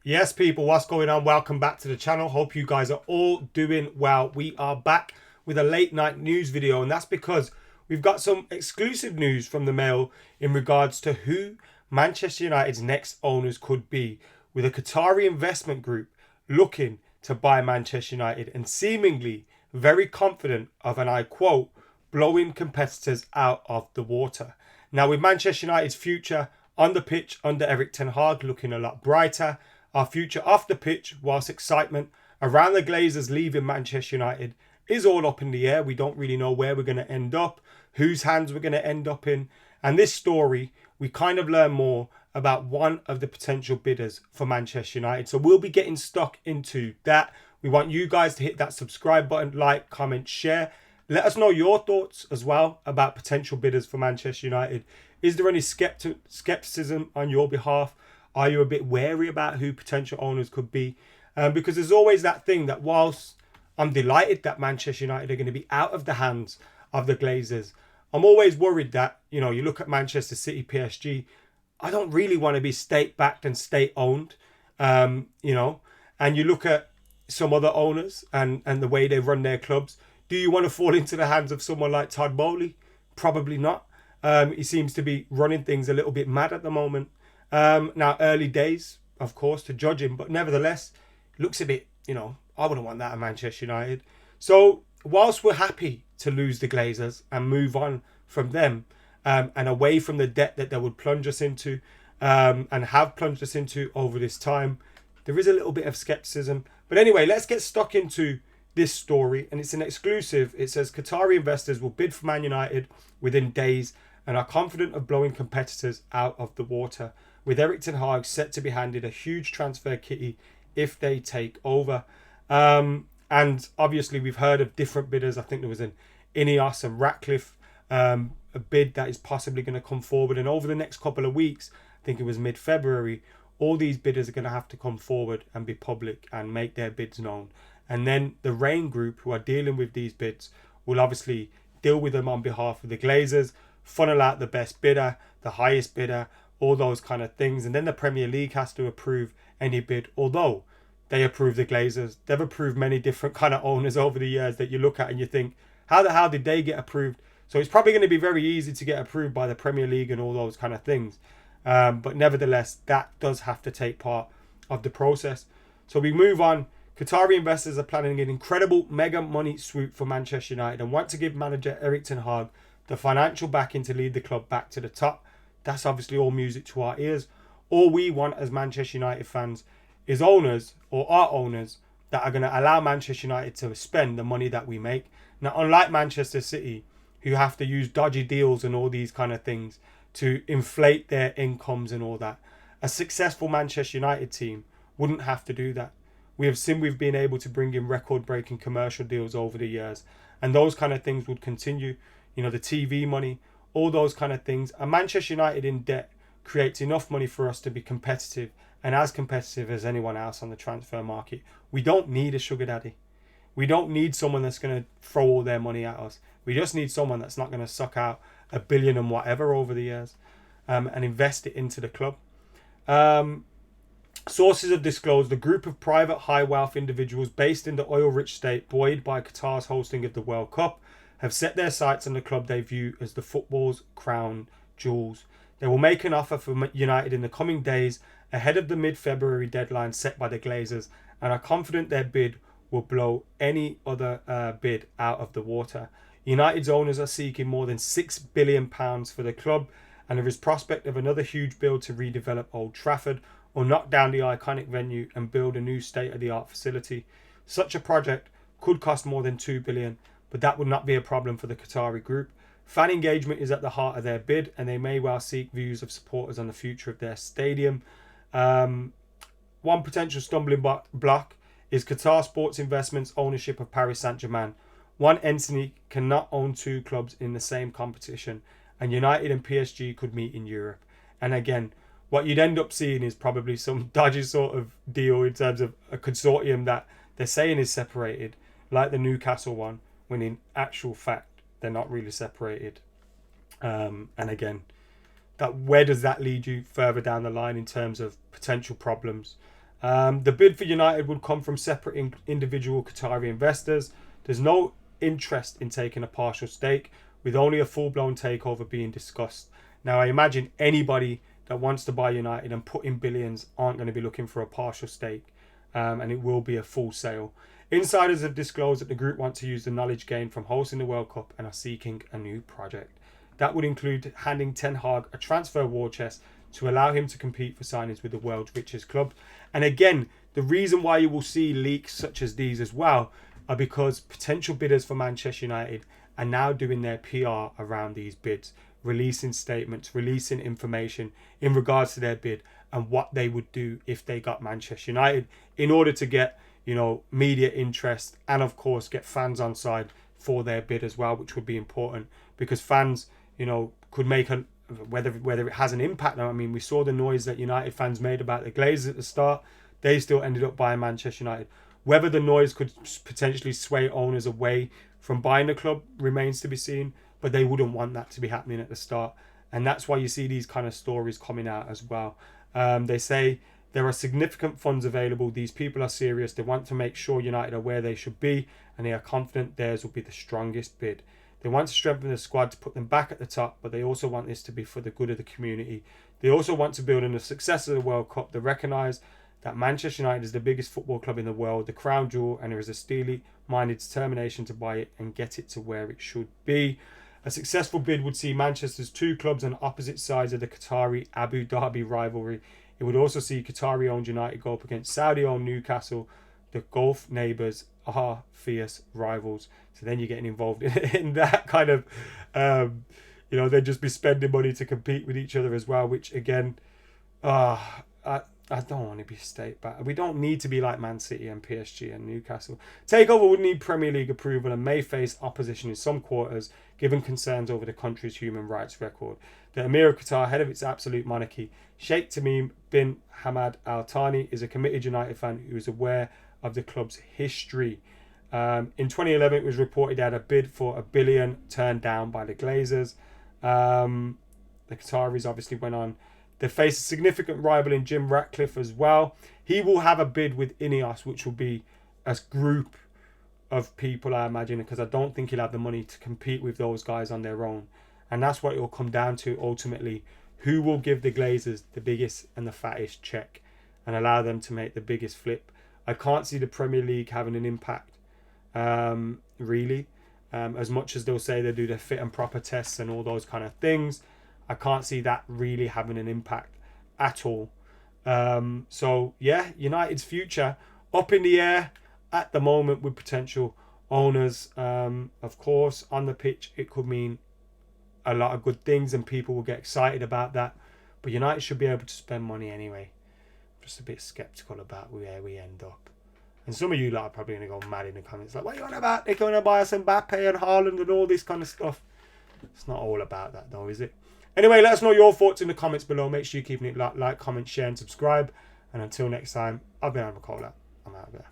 Yes, people, what's going on? Welcome back to the channel. Hope you guys are all doing well. We are back with a late night news video, and that's because we've got some exclusive news from the Mail in regards to who Manchester United's next owners could be, with a Qatari investment group looking to buy Manchester United and seemingly very confident of, and I quote, blowing competitors out of the water. Now, with Manchester United's future on the pitch under Eric Ten Hag looking a lot brighter, our future off the pitch, whilst excitement around the Glazers leaving Manchester United is all up in the air. We don't really know where we're going to end up, whose hands we're going to end up in. And this story, we kind of learn more about one of the potential bidders for Manchester United. So we'll be getting stuck into that. We want you guys to hit that subscribe button, like, comment, share. Let us know your thoughts as well about potential bidders for Manchester United. Is there any skepticism on your behalf? Are you a bit wary about who potential owners could be? Because there's always that thing that whilst I'm delighted that Manchester United are going to be out of the hands of the Glazers, I'm always worried that, you look at Manchester City, PSG, I don't really want to be state-backed and state-owned, and you look at some other owners and the way they run their clubs. Do you want to fall into the hands of someone like Todd Bowley? Probably not. He seems to be running things a little bit mad at the moment. Now, early days, of course, to judge him, but nevertheless, looks a bit, I wouldn't want that at Manchester United. So, whilst we're happy to lose the Glazers and move on from them and away from the debt that they would plunge us into and have plunged us into over this time, there is a little bit of skepticism. But anyway, let's get stuck into this story, and it's an exclusive. It says Qatari investors will bid for Man United within days and are confident of blowing competitors out of the water, with Eric Ten Hag set to be handed a huge transfer kitty if they take over. And obviously we've heard of different bidders. I think there was an Ineos and Ratcliffe a bid that is possibly going to come forward. And over the next couple of weeks, I think it was mid-February, all these bidders are going to have to come forward and be public and make their bids known. And then the Rain Group, who are dealing with these bids, will obviously deal with them on behalf of the Glazers, funnel out the best bidder, the highest bidder, all those kind of things. And then the Premier League has to approve any bid, although they approve the Glazers. They've approved many different kind of owners over the years that you look at and you think, how the hell did they get approved? So it's probably going to be very easy to get approved by the Premier League and all those kind of things. But nevertheless, that does have to take part of the process. So we move on. Qatari investors are planning an incredible mega money swoop for Manchester United and want to give manager Eric Ten Hag the financial backing to lead the club back to the top. That's obviously all music to our ears. All we want as Manchester United fans is owners, or our owners, that are going to allow Manchester United to spend the money that we make. Now, unlike Manchester City, who have to use dodgy deals and all these kind of things to inflate their incomes and all that, a successful Manchester United team wouldn't have to do that. We have seen we've been able to bring in record-breaking commercial deals over the years, and those kind of things would continue. The TV money, all those kind of things. And Manchester United in debt creates enough money for us to be competitive, and as competitive as anyone else on the transfer market. We don't need a sugar daddy. We don't need someone that's going to throw all their money at us. We just need someone that's not going to suck out $1 billion and whatever over the years and invest it into the club. Sources have disclosed the group of private high-wealth individuals based in the oil-rich state buoyed by Qatar's hosting of the World Cup have set their sights on the club they view as the football's crown jewels. They will make an offer for United in the coming days ahead of the mid-February deadline set by the Glazers and are confident their bid will blow any other bid out of the water. United's owners are seeking more than £6 billion for the club, and there is prospect of another huge build to redevelop Old Trafford or knock down the iconic venue and build a new state-of-the-art facility. Such a project could cost more than $2 billion, but that would not be a problem for the Qatari group. Fan engagement is at the heart of their bid, and they may well seek views of supporters on the future of their stadium. One potential stumbling block is Qatar Sports Investments' ownership of Paris Saint-Germain. One entity cannot own two clubs in the same competition, and United and PSG could meet in Europe. And again, what you'd end up seeing is probably some dodgy sort of deal in terms of a consortium that they're saying is separated, like the Newcastle one, when in actual fact they're not really separated. And again, that where does that lead you further down the line in terms of potential problems? The bid for United would come from separate individual Qatari investors. There's no interest in taking a partial stake, with only a full-blown takeover being discussed. Now, I imagine anybody that wants to buy United and put in billions aren't going to be looking for a partial stake, and it will be a full sale. Insiders have disclosed that the group want to use the knowledge gained from hosting the World Cup and are seeking a new project. That would include handing Ten Hag a transfer war chest to allow him to compete for signings with the world's richest club. And again, the reason why you will see leaks such as these as well are because potential bidders for Manchester United are now doing their PR around these bids, releasing statements, releasing information in regards to their bid and what they would do if they got Manchester United in order to get, media interest and of course get fans on side for their bid as well, which would be important because fans, could make whether it has an impact. I mean, we saw the noise that United fans made about the Glazers at the start. They still ended up buying Manchester United. Whether the noise could potentially sway owners away from buying the club remains to be seen, but they wouldn't want that to be happening at the start. And that's why you see these kind of stories coming out as well. They say there are significant funds available. These people are serious. They want to make sure United are where they should be, and they are confident theirs will be the strongest bid. They want to strengthen the squad to put them back at the top, but they also want this to be for the good of the community. They also want to build on the success of the World Cup. They recognise that Manchester United is the biggest football club in the world, the crown jewel, and there is a steely-minded determination to buy it and get it to where it should be. A successful bid would see Manchester's two clubs on opposite sides of the Qatari-Abu Dhabi rivalry. It would also see Qatari-owned United go up against Saudi-owned Newcastle. The Gulf neighbours are fierce rivals. So then you're getting involved in that kind of, they'd just be spending money to compete with each other as well, which again, I don't want to be state back. We don't need to be like Man City and PSG and Newcastle. Takeover would need Premier League approval and may face opposition in some quarters, given concerns over the country's human rights record. The Emir of Qatar, head of its absolute monarchy, Sheikh Tamim bin Hamad Al Thani, is a committed United fan who is aware of the club's history. In 2011, it was reported they had a bid for $1 billion turned down by the Glazers. The Qataris obviously went on. They face a significant rival in Jim Ratcliffe as well. He will have a bid with Ineos, which will be a group of people, I imagine, because I don't think he'll have the money to compete with those guys on their own. And that's what it will come down to ultimately. Who will give the Glazers the biggest and the fattest check and allow them to make the biggest flip? I can't see the Premier League having an impact, really. As much as they'll say they do their fit and proper tests and all those kind of things, I can't see that really having an impact at all. So, yeah, United's future up in the air at the moment with potential owners. Of course, on the pitch, it could mean a lot of good things and people will get excited about that. But United should be able to spend money anyway. Just a bit sceptical about where we end up. And some of you lot are probably going to go mad in the comments. Like, what are you on about? They're going to buy us Mbappe and Haaland and all this kind of stuff. It's not all about that though, is it? Anyway, let us know your thoughts in the comments below. Make sure you're keeping it like, comment, share and subscribe. And until next time, I've been AdamMcKola. I'm out of there.